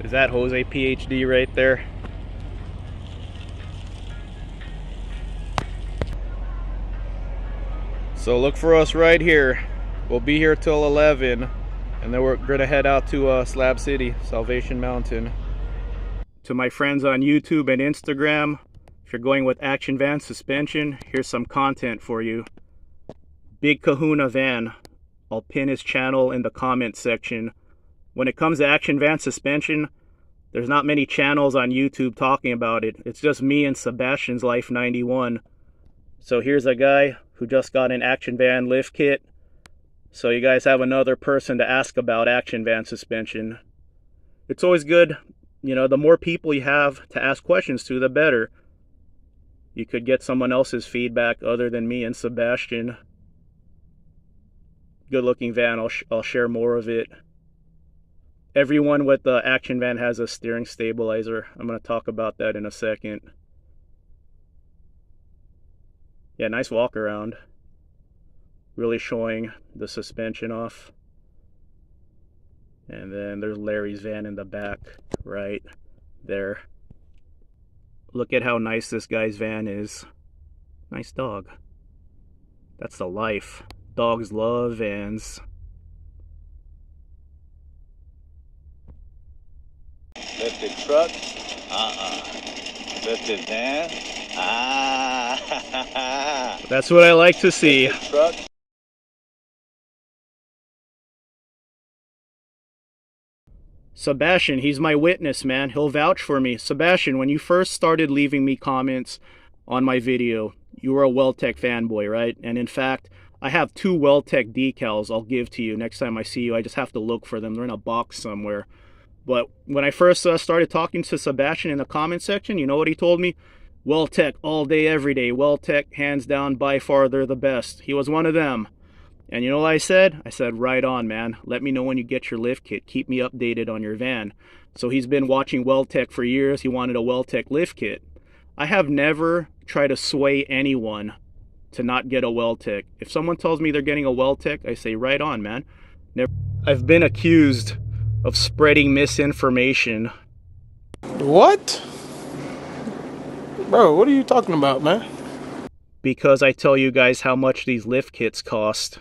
Is that Jose PhD right there? So look for us right here. We'll be here till 11, and then we're gonna head out to Slab City, Salvation Mountain. To my friends on YouTube and Instagram, if you're going with Action Van suspension, here's some content for you. Big Kahuna Van. I'll pin his channel in the comment section. When it comes to Action Van suspension, there's not many channels on YouTube talking about it. It's just me and Sebastian's Life 91. So here's a guy who just got an Action Van lift kit. So you guys have another person to ask about Action Van suspension. It's always good, you know, the more people you have to ask questions to, the better. You could get someone else's feedback other than me and Sebastian. Good looking van, I'll share more of it. Everyone with the Action Van has a steering stabilizer. I'm going to talk about that in a second. Yeah, nice walk around. Really showing the suspension off. And then there's Larry's van in the back right there. Look at how nice this guy's van is. Nice dog. That's the life. Dogs love vans. Lifted truck, lifted van, That's what I like to see. lifted truck. Sebastian, he's my witness, man. He'll vouch for me. Sebastian, when you first started leaving me comments on my video, you were a Weltec fanboy, right? And in fact, I have 2 Weltec decals I'll give to you next time I see you. I just have to look for them. They're in a box somewhere. But when I first started talking to Sebastian in the comment section, you know what he told me? Weltec all day, every day. Weltec, hands down, by far, they're the best. He was one of them. And you know what I said? I said, right on, man. Let me know when you get your lift kit. Keep me updated on your van. So he's been watching Weltec for years. He wanted a Weltec lift kit. I have never tried to sway anyone to not get a Weltec. If someone tells me they're getting a Weltec, I say, right on, man. I've been accused of spreading misinformation. What? Bro, what are you talking about, man? Because I tell you guys how much these lift kits cost.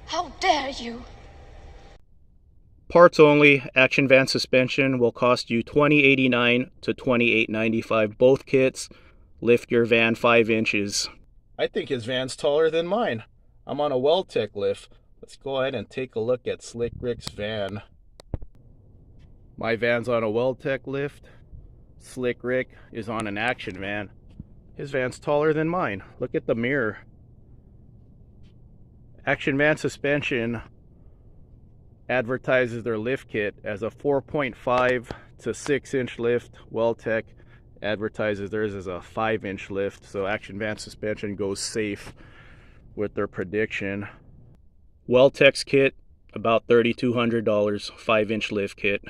How dare you? Parts only, Action Van suspension will cost you $20.89 to $28.95. Both kits lift your van 5 inches. I think his van's taller than mine. I'm on a Weltec lift. Let's go ahead and take a look at Slick Rick's van. My van's on a Weltec lift. Slick Rick is on an Action Van. His van's taller than mine. Look at the mirror. Action Van suspension advertises their lift kit as a 4.5 to 6 inch lift. Weltec advertises theirs as a 5 inch lift. So Action Van suspension goes safe with their prediction. Weltec's kit, about $3,200, 5 inch lift kit.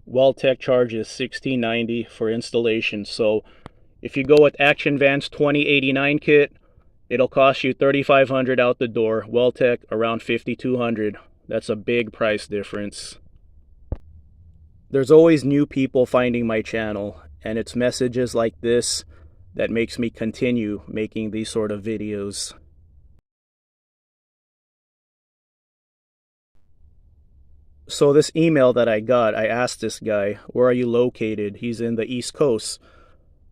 Weltec charges $16.90 for installation. So if you go with Action Van's $20.89 kit, it'll cost you $3,500 out the door. Weltec around $5,200. That's a big price difference. There's always new people finding my channel, and it's messages like this that makes me continue making these sort of videos. So this email that I got, I asked this guy, where are you located? He's in the East Coast.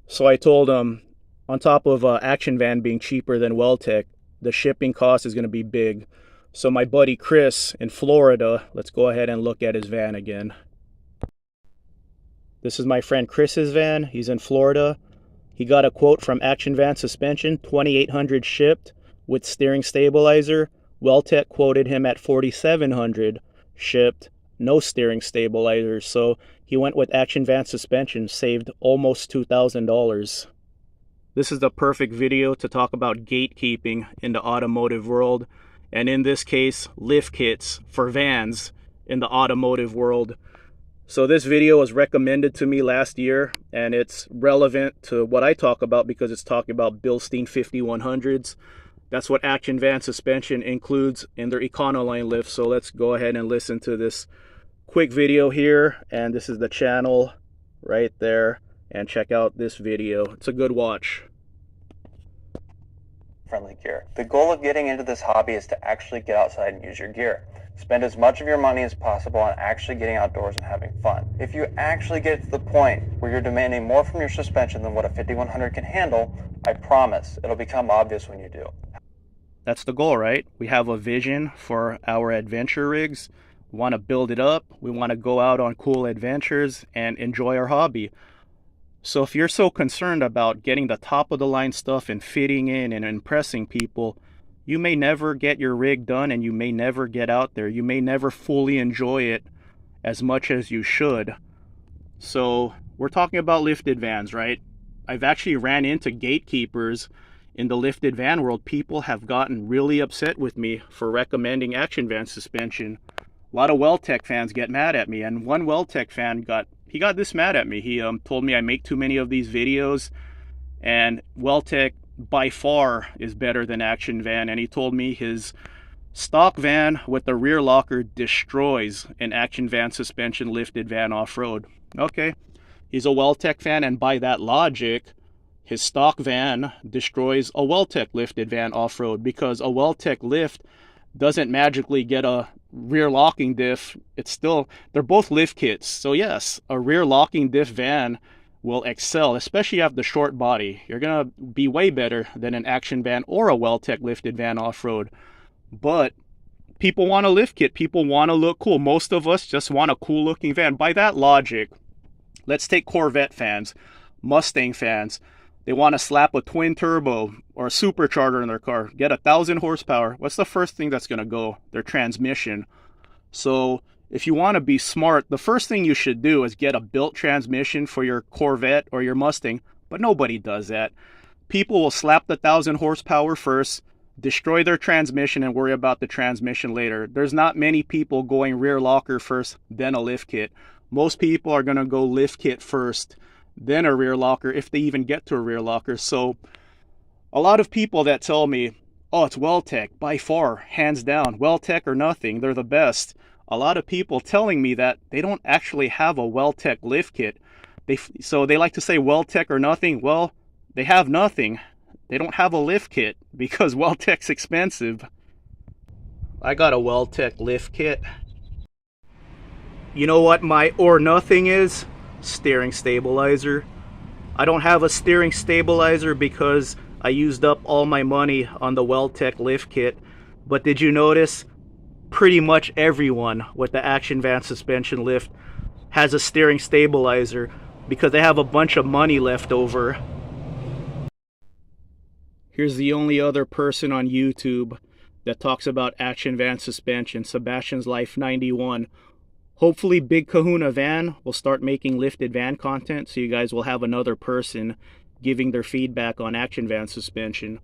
So I told him, on top of Action Van being cheaper than Weltec, the shipping cost is going to be big. So my buddy Chris in Florida, let's go ahead and look at his van again. This is my friend Chris's van. He's in Florida. He got a quote from Action Van suspension, $2,800 shipped with steering stabilizer. Weltec quoted him at $4,700 shipped, no steering stabilizer. So he went with Action Van suspension, saved almost $2,000. This is the perfect video to talk about gatekeeping in the automotive world, and in this case, lift kits for vans in the automotive world. So this video was recommended to me last year, and it's relevant to what I talk about because it's talking about Bilstein 5100s. That's what Action Van suspension includes in their Econoline lift. So let's go ahead and listen to this quick video here, and this is the channel right there, and check out this video. It's a good watch. Friendly gear. The goal of getting into this hobby is to actually get outside and use your gear. Spend as much of your money as possible on actually getting outdoors and having fun. If you actually get to the point where you're demanding more from your suspension than what a 5100 can handle, I promise it'll become obvious when you do. That's the goal, right? We have a vision for our adventure rigs. We want to build it up. We want to go out on cool adventures and enjoy our hobby. So if you're so concerned about getting the top of the line stuff and fitting in and impressing people, you may never get your rig done, and you may never get out there. You may never fully enjoy it as much as you should. So we're talking about lifted vans, right? I've actually ran into gatekeepers in the lifted van world. People have gotten really upset with me for recommending action van suspension. A lot of Weltec fans get mad at me, and one Weltec fan got this mad at me. He told me I make too many of these videos, and Weltec by far is better than action van, and he told me his stock van with the rear locker destroys an action van suspension lifted van off-road. Okay, he's a Weltec fan, and by that logic, his stock van destroys a Weltec lifted van off-road, because a Weltec lift doesn't magically get a rear locking diff. It's still, they're both lift kits. So yes, a rear locking diff van will excel, especially if the short body. You're gonna be way better than an action van or a Weltec lifted van off-road. But people want a lift kit. People want to look cool. Most of us just want a cool looking van. By that logic, let's take Corvette fans, Mustang fans. They want to slap a twin turbo or a supercharger in their car, get 1,000 horsepower. What's the first thing that's going to go? Their transmission. So if you want to be smart, the first thing you should do is get a built transmission for your Corvette or your Mustang, but nobody does that. People will slap the 1,000 horsepower first, destroy their transmission, and worry about the transmission later. There's not many people going rear locker first, then a lift kit. Most people are going to go lift kit first, then a rear locker, if they even get to a rear locker. So a lot of people that tell me, oh, it's Weltec, by far, hands down, Weltec or nothing, they're the best. A lot of people telling me that they don't actually have a Weltec lift kit. So they like to say Weltec or nothing. Well, they have nothing. They don't have a lift kit because Weltec's expensive. I got a Weltec lift kit. You know what my or nothing is? Steering stabilizer. I don't have a steering stabilizer because I used up all my money on the Weltec lift kit. But did you notice pretty much everyone with the action van suspension lift has a steering stabilizer because they have a bunch of money left over? Here's the only other person on YouTube that talks about action van suspension, Sebastian's Life 91. Hopefully Big Kahuna Van will start making lifted van content, so you guys will have another person giving their feedback on action van suspension.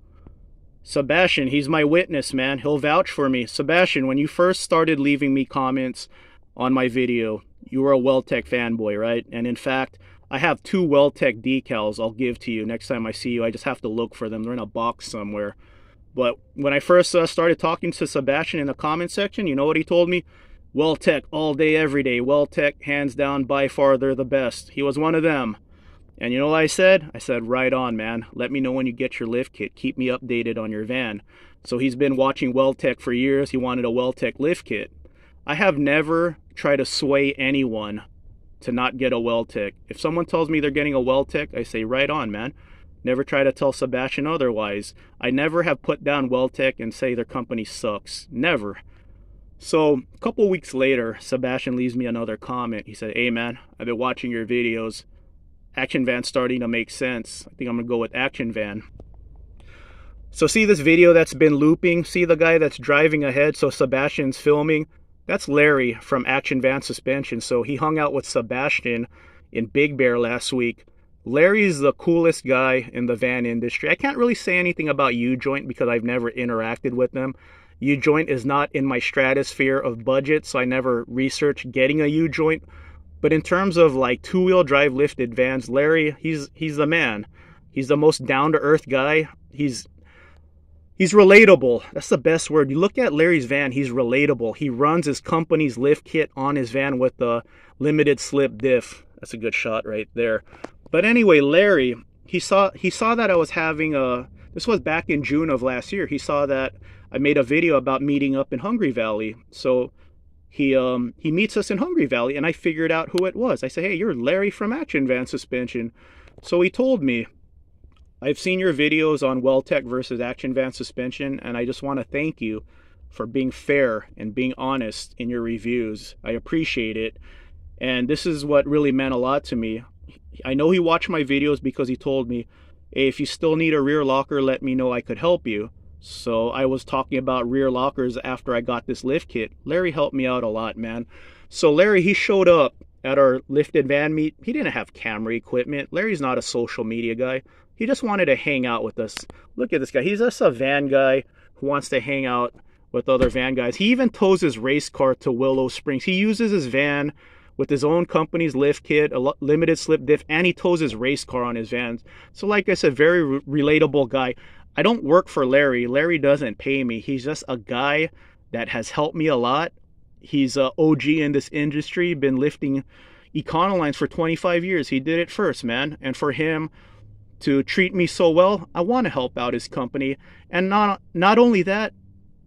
Sebastian, he's my witness, man. He'll vouch for me. Sebastian, when you first started leaving me comments on my video, you were a Weltec fanboy, right? And in fact, I have 2 Weltec decals I'll give to you next time I see you. I just have to look for them. They're in a box somewhere. But when I first started talking to Sebastian in the comment section, you know what he told me? Weltec all day, every day. Weltec, hands down, by far, they're the best. He was one of them. And you know what I said? I said, right on, man. Let me know when you get your lift kit. Keep me updated on your van. So he's been watching Weltec for years. He wanted a Weltec lift kit. I have never tried to sway anyone to not get a Weltec. If someone tells me they're getting a Weltec, I say, right on, man. Never try to tell Sebastian otherwise. I never have put down Weltec and say their company sucks. Never. So a couple weeks later, Sebastian leaves me another comment. He said, hey man, I've been watching your videos. Action Van's starting to make sense. I think I'm gonna go with Action Van. So see this video that's been looping? See the guy that's driving ahead? So Sebastian's filming. That's Larry from Action Van Suspension. So he hung out with Sebastian in Big Bear last week. Larry's the coolest guy in the van industry. I can't really say anything about U-Joint because I've never interacted with them. U-Joint is not in my stratosphere of budget, so I never researched getting a U-Joint. But in terms of like two-wheel drive lifted vans, Larry, he's the man. He's the most down-to-earth guy. He's He's relatable. That's the best word. You look at Larry's van, he's relatable. He runs his company's lift kit on his van with the limited slip diff. That's a good shot right there. But anyway, Larry, he saw that I was having a, this was back in June of last year. He saw that I made a video about meeting up in Hungry Valley. So he meets us in Hungry Valley, and I figured out who it was. I said, hey, you're Larry from Action Van Suspension. So he told me, I've seen your videos on Welltec versus Action Van Suspension, and I just want to thank you for being fair and being honest in your reviews. I appreciate it. And this is what really meant a lot to me. I know he watched my videos because he told me, hey, if you still need a rear locker, let me know, I could help you. So I was talking about rear lockers after I got this lift kit. Larry helped me out a lot, man. So Larry, he showed up at our lifted van meet. He didn't have camera equipment. Larry's not a social media guy. He just wanted to hang out with us. Look at this guy. He's just a van guy who wants to hang out with other van guys. He even tows his race car to Willow Springs. He uses his van with his own company's lift kit, a limited slip diff, and he tows his race car on his vans. So like I said, very relatable guy. I don't work for Larry. Larry doesn't pay me. He's just a guy that has helped me a lot. He's a OG in this industry, been lifting Econolines for 25 years. He did it first, man. And for him to treat me so well, I want to help out his company. And not only that,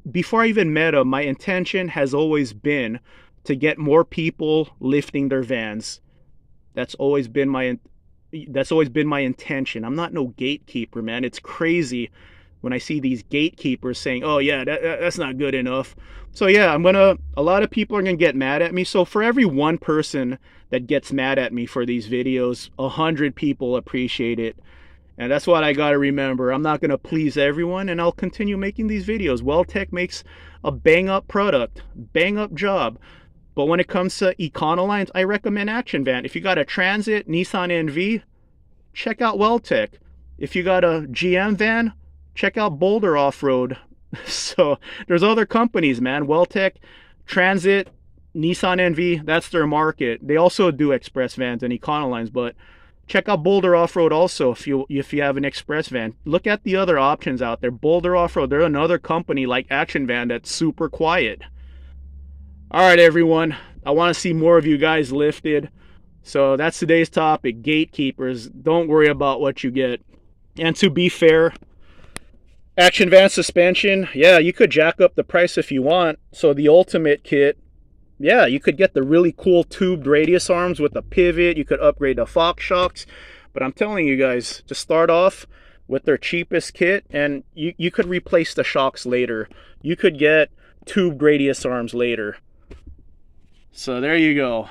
before I even met him, my intention has always been to get more people lifting their vans. That's always been my intention. I'm not no gatekeeper, man. It's crazy when I see these gatekeepers saying, oh yeah, that's not good enough. So yeah, a lot of people are gonna get mad at me. So for every one person that gets mad at me for these videos, 100 people appreciate it. And that's what I gotta remember. I'm not gonna please everyone, and I'll continue making these videos. Welltec makes a bang up product, bang up job. But when it comes to Econolines, I recommend Action Van. If you got a Transit, Nissan NV, check out Welltec. If you got a GM van, check out Boulder Offroad. So there's other companies, man. Welltec, Transit, Nissan NV, that's their market. They also do express vans and Econolines, but check out Boulder Offroad also if you have an express van. Look at the other options out there. Boulder Offroad, they're another company like Action Van that's super quiet. All right, everyone. I want to see more of you guys lifted. So that's today's topic, gatekeepers. Don't worry about what you get. And to be fair, Action Van Suspension, yeah, you could jack up the price if you want. So the Ultimate kit, yeah, you could get the really cool tubed radius arms with a pivot. You could upgrade the Fox shocks. But I'm telling you guys, just start off with their cheapest kit, and you could replace the shocks later. You could get tubed radius arms later. So there you go.